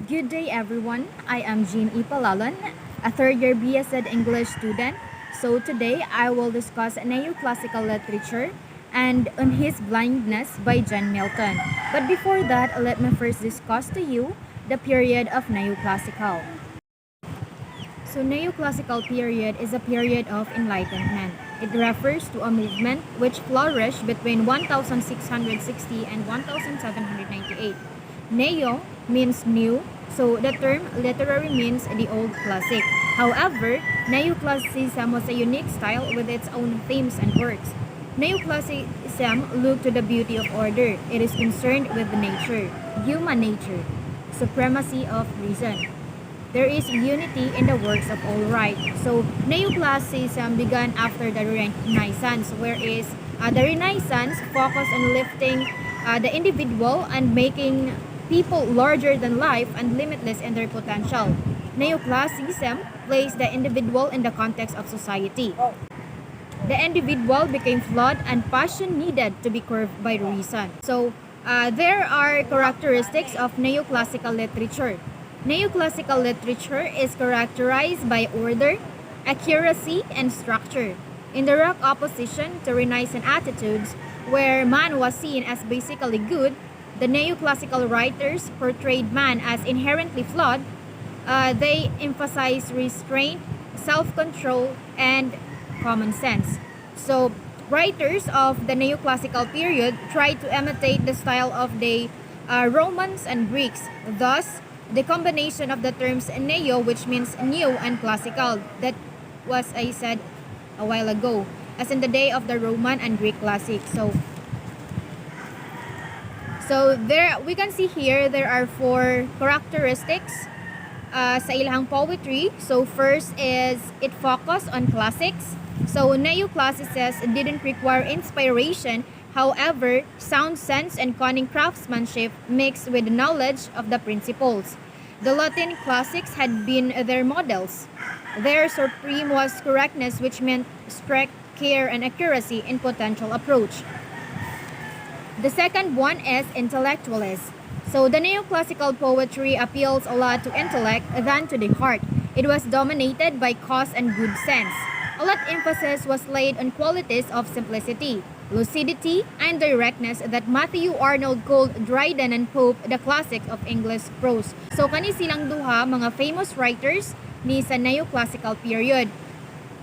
Good day everyone. I am Jean Ipalalon, a third year BSed English student. So today I will discuss Neoclassical literature and On His Blindness by John Milton. But before that, let me first discuss to you the period of Neoclassical. So Neoclassical period is a period of enlightenment. It refers to a movement which flourished between 1660 and 1798. Neo means new, so the term literary means the old classic. However, Neoclassicism was a unique style with its own themes and works. Neoclassicism looked to the beauty of order. It is concerned with nature, human nature, supremacy of reason. There is unity in the works of all right. So Neoclassicism began after the Renaissance, whereas the Renaissance focused on lifting the individual and making people larger than life and limitless in their potential. Neoclassicism placed the individual in the context of society. The individual became flawed and passion needed to be curbed by reason. So there are characteristics of neoclassical literature. Neoclassical literature is characterized by order, accuracy, and structure. In direct opposition to Renaissance attitudes, where man was seen as basically good, the neoclassical writers portrayed man as inherently flawed. They emphasized restraint, self-control, and common sense. So, writers of the neoclassical period tried to imitate the style of the Romans and Greeks. Thus, the combination of the terms neo, which means new, and classical, that was I said a while ago, as in the day of the Roman and Greek classic. So there we can see here there are four characteristics sa ilahang poetry. So first is it focused on classics. So neoclassicists didn't require inspiration. However, sound sense and cunning craftsmanship mixed with knowledge of the principles. The Latin classics had been their models. Their supreme was correctness, which meant strict care and accuracy in potential approach. The second one is intellectualist. So the neoclassical poetry appeals a lot to intellect than to the heart. It was dominated by cause and good sense. A lot emphasis was laid on qualities of simplicity, lucidity, and directness that Matthew Arnold called Dryden and Pope the classics of English prose. So kani silang duha mga famous writers ni sa neoclassical period.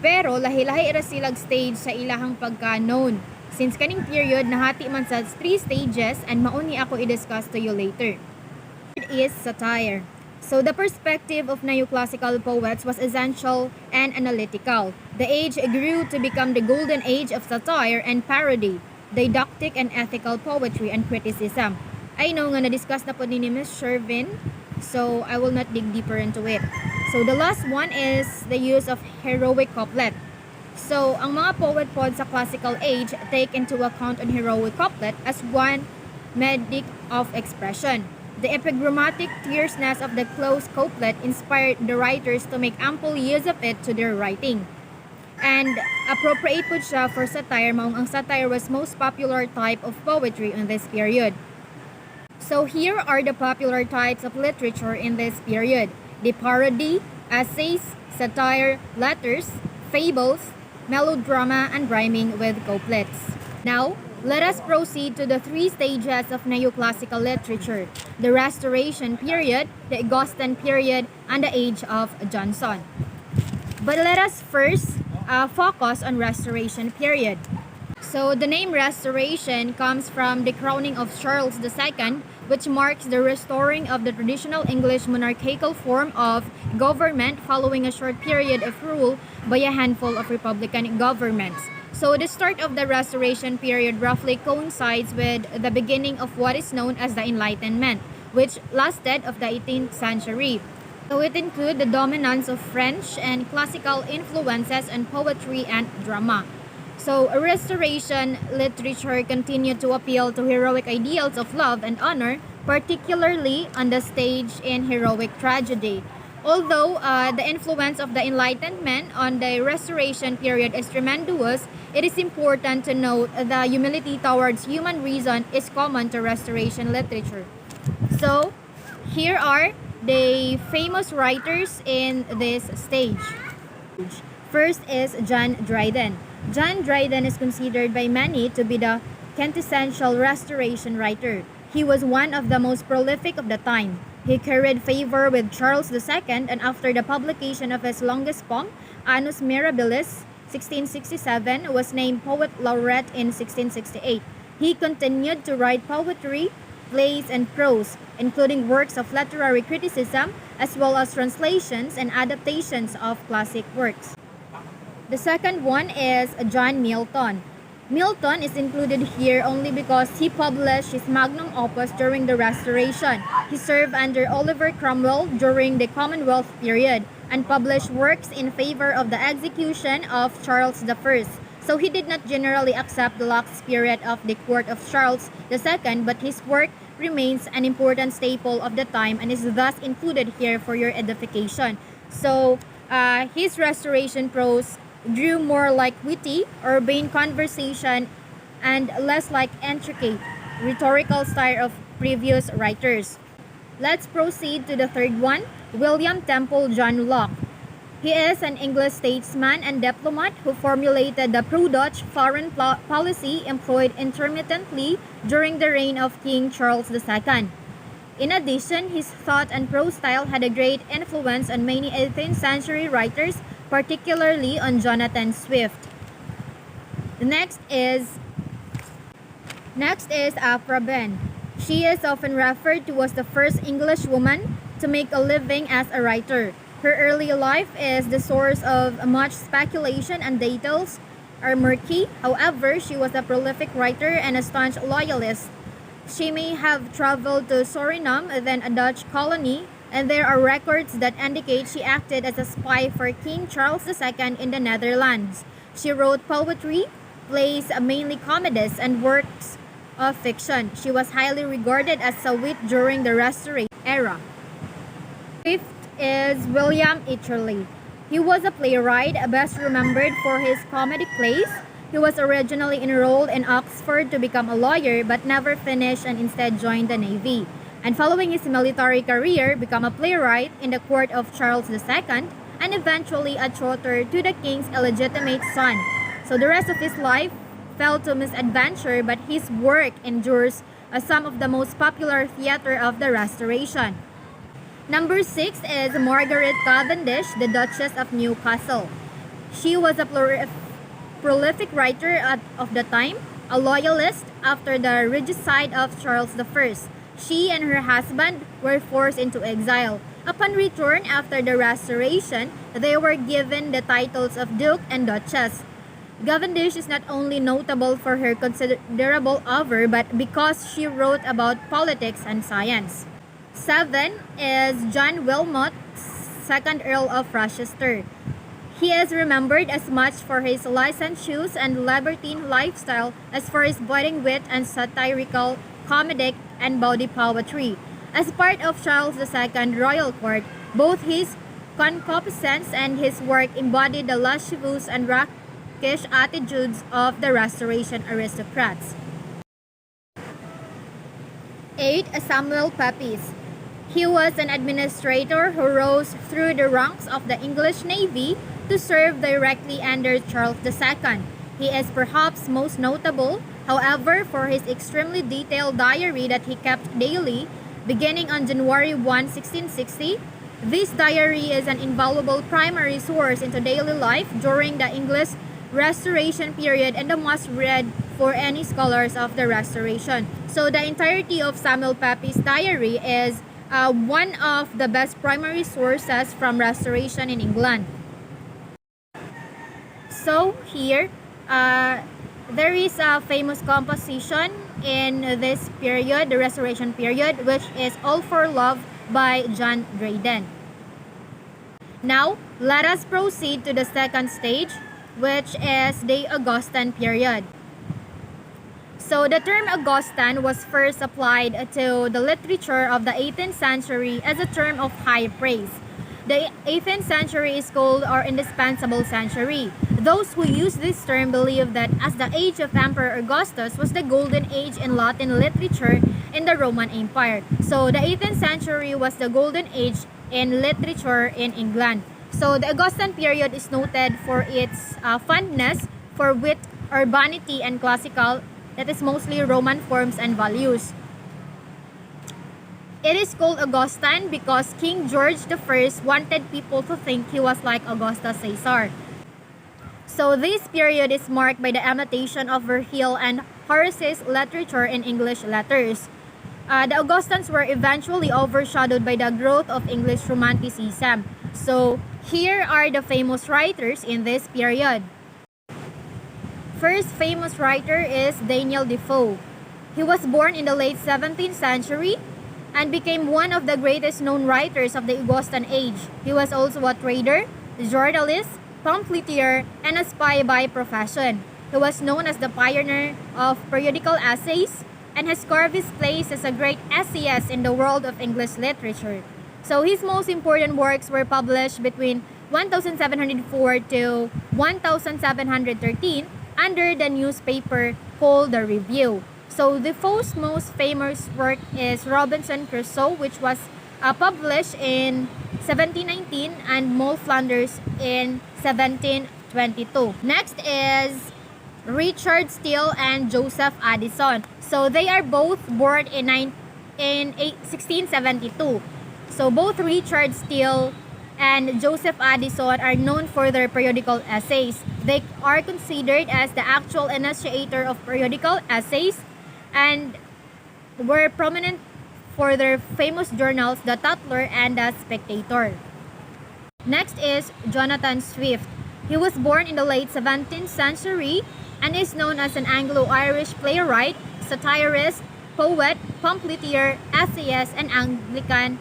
Pero lahi-lahi ra silang stage sa ilahang pagka-known. Since kaning period nahati man sa 3 stages and mauni ako i-discuss to you later. Third is satire. So the perspective of neoclassical poets was essential and analytical. The age grew to become the golden age of satire and parody, didactic and ethical poetry and criticism. I know nga na-discuss na po ni Ms. Shervin, so I will not dig deeper into it. So the last one is the use of heroic couplet. So ang mga poet pod sa classical age take into account on heroic couplet as one method of expression. The epigrammatic fierceness of the close couplet inspired the writers to make ample use of it to their writing. And appropriate po siya for satire, maong ang satire was most popular type of poetry in this period. So here are the popular types of literature in this period. The parody, essays, satire, letters, fables, melodrama, and rhyming with couplets. Now, let us proceed to the 3 stages of neoclassical literature: the Restoration period, the Augustine period, and the age of Johnson. But let us first focus on Restoration period. So the name Restoration comes from the crowning of Charles II, which marks the restoring of the traditional English monarchical form of government following a short period of rule by a handful of republican governments. So the start of the Restoration period roughly coincides with the beginning of what is known as the Enlightenment, which lasted of the 18th century. So it includes the dominance of French and classical influences on poetry and drama. So Restoration literature continued to appeal to heroic ideals of love and honor, particularly on the stage in heroic tragedy. Although the influence of the Enlightenment on the Restoration period is tremendous, it is important to note the humility towards human reason is common to Restoration literature. So, Here are the famous writers in this stage. First is John Dryden. John Dryden is considered by many to be the quintessential Restoration writer. He was one of the most prolific of the time. He carried favor with Charles II, and after the publication of his longest poem, Annus Mirabilis, 1667, was named Poet Laureate in 1668. He continued to write poetry, plays, and prose, including works of literary criticism, as well as translations and adaptations of classic works. The second one is John Milton. Milton is included here only because he published his magnum opus during the Restoration. He served under Oliver Cromwell during the Commonwealth period and published works in favor of the execution of Charles I. So he did not generally accept the lax spirit of the court of Charles II, but his work remains an important staple of the time and is thus included here for your edification. So his Restoration prose drew more like witty, urbane conversation and less like intricate rhetorical style of previous writers. Let's proceed to the third one, William Temple John Locke. He is an English statesman and diplomat who formulated the pro-Dutch foreign policy employed intermittently during the reign of King Charles II. In addition, his thought and prose style had a great influence on many 18th century writers, particularly on Jonathan Swift. Next is Aphra Behn. She is often referred to as the first English woman to make a living as a writer. Her early life is the source of much speculation and details are murky. However, she was a prolific writer and a staunch loyalist. She may have traveled to Suriname, then a Dutch colony, and there are records that indicate she acted as a spy for King Charles II in the Netherlands. She wrote poetry, plays, mainly comedies, and works of fiction. She was highly regarded as a wit during the Restoration era. Fifth is William Wycherley. He was a playwright, best remembered for his comedic plays. He was originally enrolled in Oxford to become a lawyer but never finished and instead joined the Navy. And following his military career, became a playwright in the court of Charles II and eventually a tutor to the king's illegitimate son. So the rest of his life fell to misadventure, but his work endures as some of the most popular theater of the Restoration. Number 6 is Margaret Cavendish, the Duchess of Newcastle. She was a prolific writer of the time, a loyalist after the regicide of Charles I. She and her husband were forced into exile. Upon return after the Restoration, they were given the titles of Duke and Duchess. Cavendish is not only notable for her considerable oeuvre, but because she wrote about politics and science. 7 is John Wilmot, 2nd Earl of Rochester. He is remembered as much for his licentious and libertine lifestyle as for his biting wit and satirical, comedic, and bawdy poetry. As part of Charles II royal court, both his concupiscence and his work embodied the lascivious and rakish attitudes of the Restoration aristocrats. 8. Samuel Pepys. He was an administrator who rose through the ranks of the English Navy to serve directly under Charles II. He is perhaps most notable, however, for his extremely detailed diary that he kept daily, beginning on January 1, 1660. This diary is an invaluable primary source into daily life during the English Restoration period and a must-read for any scholars of the Restoration. So the entirety of Samuel Pepys' diary is one of the best primary sources from Restoration in England. So here, there is a famous composition in this period, the Restoration period, which is All for Love by John Dryden. Now, let us proceed to the second stage, which is the Augustine period. So the term Augustine was first applied to the literature of the 18th century as a term of high praise. The 18th century is called our indispensable century. Those who use this term believe that as the age of Emperor Augustus was the golden age in Latin literature in the Roman Empire. So the 18th century was the golden age in literature in England. So the Augustan period is noted for its fondness for wit, urbanity, and classical, that is mostly Roman forms and values. It is called Augustan because King George I wanted people to think he was like Augustus Caesar. So this period is marked by the annotation of Virgil and Horace's literature in English letters. The Augustans were eventually overshadowed by the growth of English Romanticism. So here are the famous writers in this period. First famous writer is Daniel Defoe. He was born in the late 17th century and became one of the greatest known writers of the Augustan age. He was also a trader, journalist, pamphleteer, and a spy by profession. He was known as the pioneer of periodical essays and has carved his place as a great essayist in the world of English literature. So his most important works were published between 1704 to 1713 under the newspaper called The Review. So Defoe's most famous work is Robinson Crusoe, which was published in 1719, and Moll Flanders in 1722. Next is Richard Steele and Joseph Addison. So they are both born in 1672. So both Richard Steele and Joseph Addison are known for their periodical essays. They are considered as the actual initiator of periodical essays and were prominent for their famous journals, The Tatler and The Spectator. Next is Jonathan Swift. He was born in the late 17th century and is known as an Anglo-Irish playwright, satirist, poet, pamphleteer, essayist, and Anglican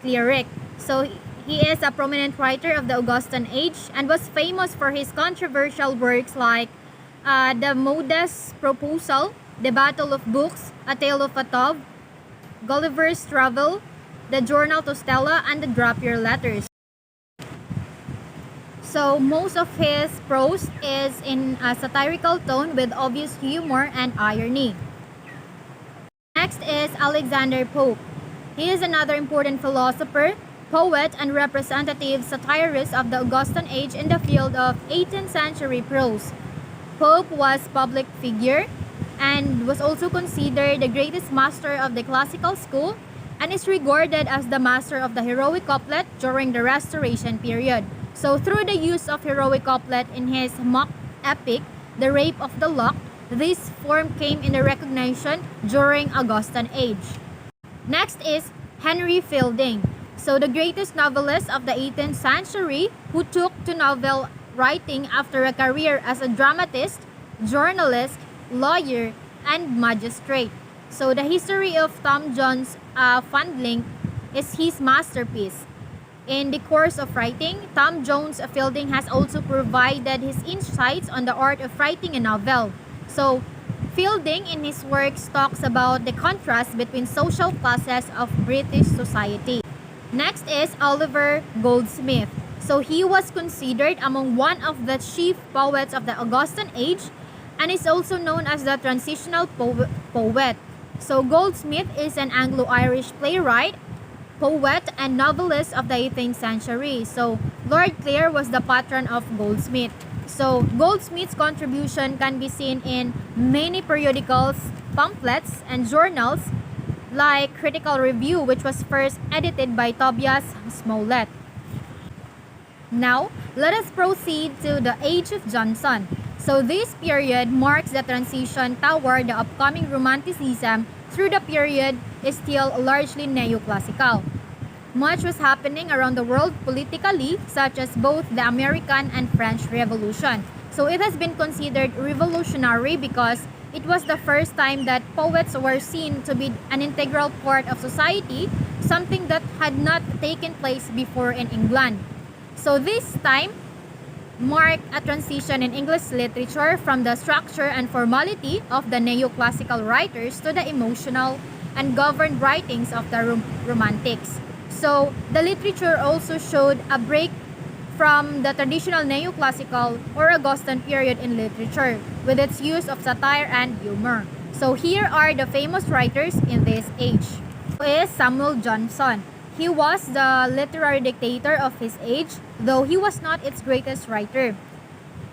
cleric. So he is a prominent writer of the Augustan age and was famous for his controversial works like The Modest Proposal, The Battle of Books, A Tale of a Tub, Gulliver's Travel, The Journal to Stella, and The Drapier Letters. So most of his prose is in a satirical tone with obvious humor and irony. Next is Alexander Pope. He is another important philosopher, poet, and representative satirist of the Augustan age in the field of 18th century prose. Pope was a public figure and was also considered the greatest master of the classical school and is regarded as the master of the heroic couplet during the Restoration period. So through the use of heroic couplet in his mock epic, The Rape of the Lock, this form came into recognition during Augustan age. Next is Henry Fielding. So the greatest novelist of the 18th century who took to novel writing after a career as a dramatist, journalist, lawyer, and magistrate. So the history of Tom Jones' Fondling is his masterpiece. In the course of writing, Tom Jones Fielding has also provided his insights on the art of writing a novel. So Fielding in his works talks about the contrast between social classes of British society. Next is Oliver Goldsmith. So he was considered among one of the chief poets of the Augustan age and is also known as the transitional poet. So Goldsmith is an Anglo-Irish playwright, poet, and novelist of the 18th century. So Lord Clare was the patron of Goldsmith. So Goldsmith's contribution can be seen in many periodicals, pamphlets, and journals like Critical Review, which was first edited by Tobias Smollett. Now, let us proceed to the Age of Johnson. So this period marks the transition toward the upcoming Romanticism. Through the period is still largely neoclassical. Much was happening around the world politically, such as both the American and French Revolution. So it has been considered revolutionary because it was the first time that poets were seen to be an integral part of society, something that had not taken place before in England. So this time marked a transition in English literature from the structure and formality of the neoclassical writers to the emotional and governed writings of the Romantics. So the literature also showed a break from the traditional Neoclassical or Augustine period in literature with its use of satire and humor. So here are the famous writers in this age. Is Samuel Johnson. He was the literary dictator of his age, though he was not its greatest writer.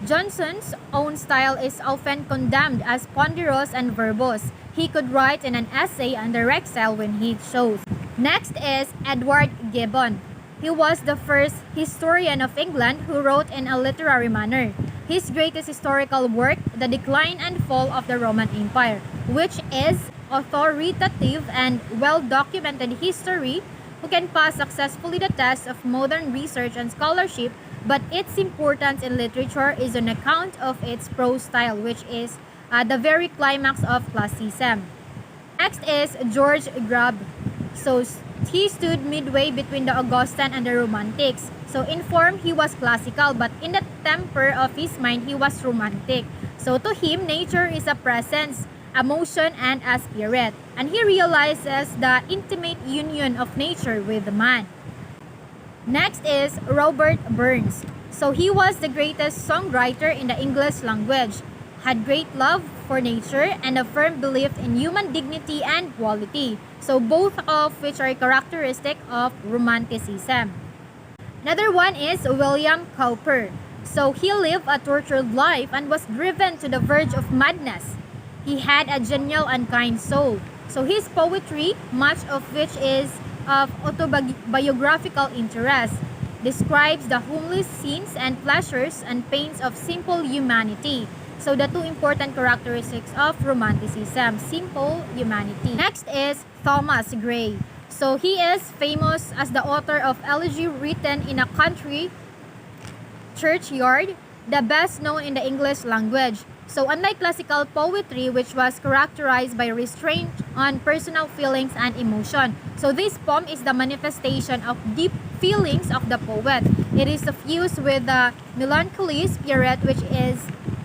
Johnson's own style is often condemned as ponderous and verbose. He could write in an essay and direct style when he chose. Next is Edward Gibbon. He was the first historian of England who wrote in a literary manner. His greatest historical work, The Decline and Fall of the Roman Empire, which is authoritative and well-documented history who can pass successfully the test of modern research and scholarship, but its importance in literature is on account of its prose style, which is the very climax of classicism. Next is George Grab. So he stood midway between the Augustine and the Romantics. So in form, he was classical, but in the temper of his mind, he was romantic. So to him, nature is a presence, a motion, and a spirit. And he realizes the intimate union of nature with man. Next is Robert Burns. So he was the greatest songwriter in the English language, had great love for nature and a firm belief in human dignity and quality. So both of which are characteristic of Romanticism. Another one is William Cowper. So he lived a tortured life and was driven to the verge of madness. He had a genial and kind soul. So his poetry, much of which is of autobiographical interest, describes the homely scenes and pleasures and pains of simple humanity. So the two important characteristics of Romanticism, simple humanity. Next is Thomas Gray. So he is famous as the author of Elegy Written in a Country Churchyard, the best known in the English language. So unlike classical poetry, which was characterized by restraint on personal feelings and emotion, so this poem is the manifestation of deep feelings of the poet. It is suffused with the melancholy spirit, which is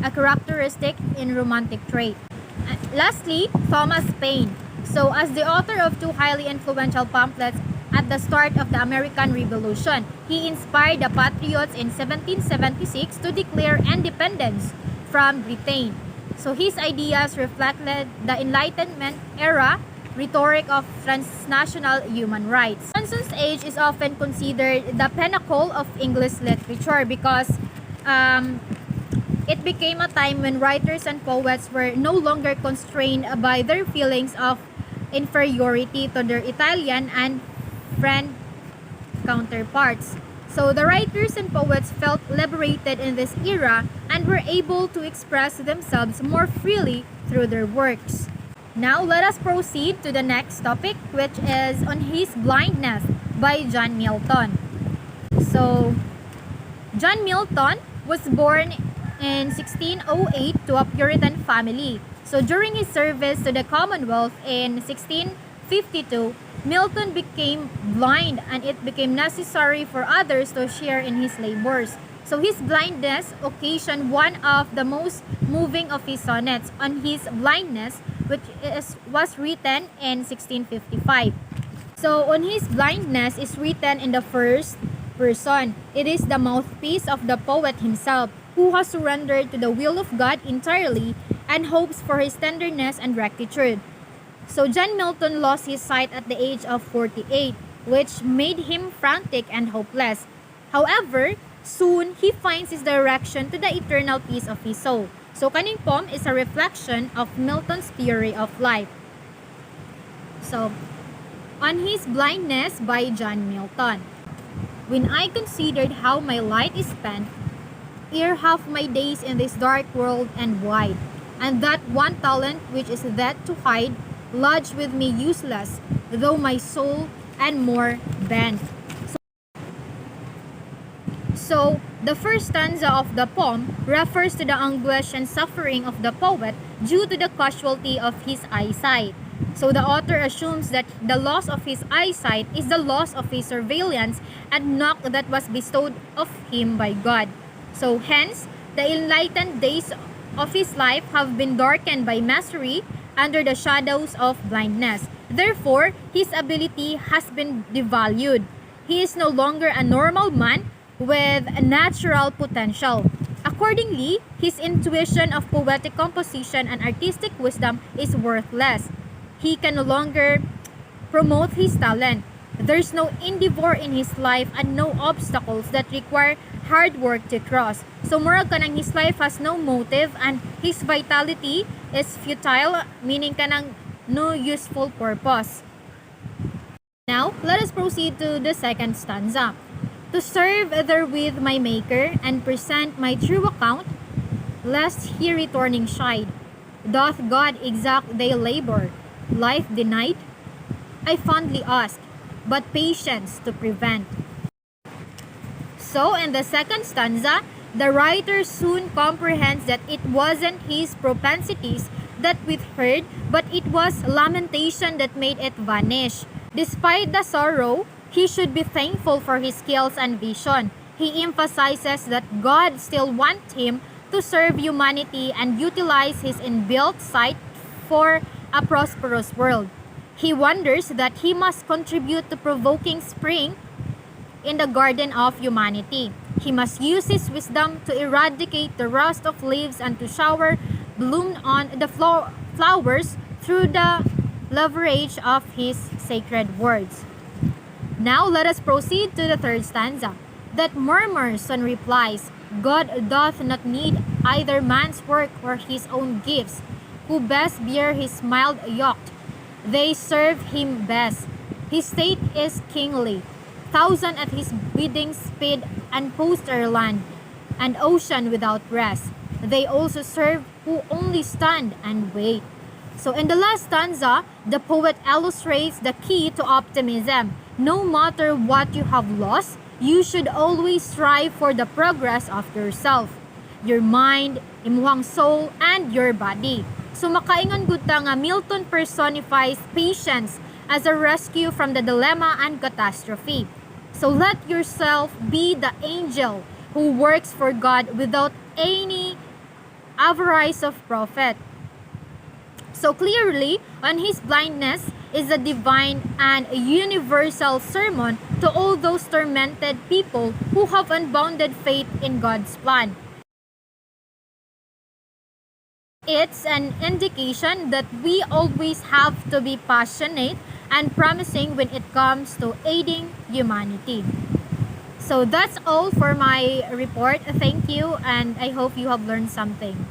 a characteristic in romantic trait. Lastly, Thomas Paine. So as the author of two highly influential pamphlets at the start of the American Revolution, he inspired the patriots in 1776 to declare independence from Britain. So his ideas reflected the Enlightenment era rhetoric of transnational human rights. Johnson's age is often considered the pinnacle of English literature because it became a time when writers and poets were no longer constrained by their feelings of inferiority to their Italian and French counterparts. So the writers and poets felt liberated in this era and were able to express themselves more freely through their works. Now let us proceed to the next topic, which is on his blindness by John Milton. So John Milton was born in 1608 to a Puritan family. So during his service to the Commonwealth in 1652, Milton became blind and it became necessary for others to share in his labors. So his blindness occasioned one of the most moving of his sonnets on his blindness, which was written in 1655. So on his blindness is written in the first person. It is the mouthpiece of the poet himself, who has surrendered to the will of God entirely and hopes for his tenderness and rectitude. So John Milton lost his sight at the age of 48, which made him frantic and hopeless. However, soon he finds his direction to the eternal peace of his soul. So kaning poem is a reflection of Milton's theory of life. So, on his blindness by John Milton. When I considered how my light is spent, ere half my days in this dark world and wide, and that one talent which is that to hide, lodged with me useless, though my soul and more bent. So, the first stanza of the poem refers to the anguish and suffering of the poet due to the casualty of his eyesight. So, the author assumes that the loss of his eyesight is the loss of his surveillance and not that was bestowed of him by God. So, hence, the enlightened days of his life have been darkened by misery under the shadows of blindness. Therefore, his ability has been devalued. He is no longer a normal man, with a natural potential. Accordingly, his intuition of poetic composition and artistic wisdom is worthless. He can no longer promote his talent. There's no endeavor in his life and no obstacles that require hard work to cross. So murag kanang his life has no motive and his vitality is futile, meaning kanang no useful purpose. Now, let us proceed to the second stanza. To serve therewith my Maker and present my true account, lest he returning chide. Doth God exact their labor, life denied? I fondly ask, but patience to prevent. So, in the second stanza, the writer soon comprehends that it wasn't his propensities that withheld, but it was lamentation that made it vanish. Despite the sorrow, he should be thankful for his skills and vision. He emphasizes that God still wants him to serve humanity and utilize his inbuilt sight for a prosperous world. He wonders that he must contribute to provoking spring in the garden of humanity. He must use his wisdom to eradicate the rust of leaves and to shower bloom on the flowers through the leverage of his sacred words. Now let us proceed to the third stanza. That murmurs and replies, God doth not need either man's work or his own gifts, who best bear his mild yoke. They serve him best. His state is kingly. Thousand at his bidding speed and poster land, and ocean without rest. They also serve who only stand and wait. So in the last stanza, the poet illustrates the key to optimism. No matter what you have lost, you should always strive for the progress of yourself, your mind, imuhang soul, and your body. So makaingon gud ta nga Milton personifies patience as a rescue from the dilemma and catastrophe. So let yourself be the angel who works for God without any avarice of profit. So clearly, on his blindness is a divine and universal sermon to all those tormented people who have unbounded faith in God's plan. It's an indication that we always have to be passionate and promising when it comes to aiding humanity. So that's all for my report. Thank you, and I hope you have learned something.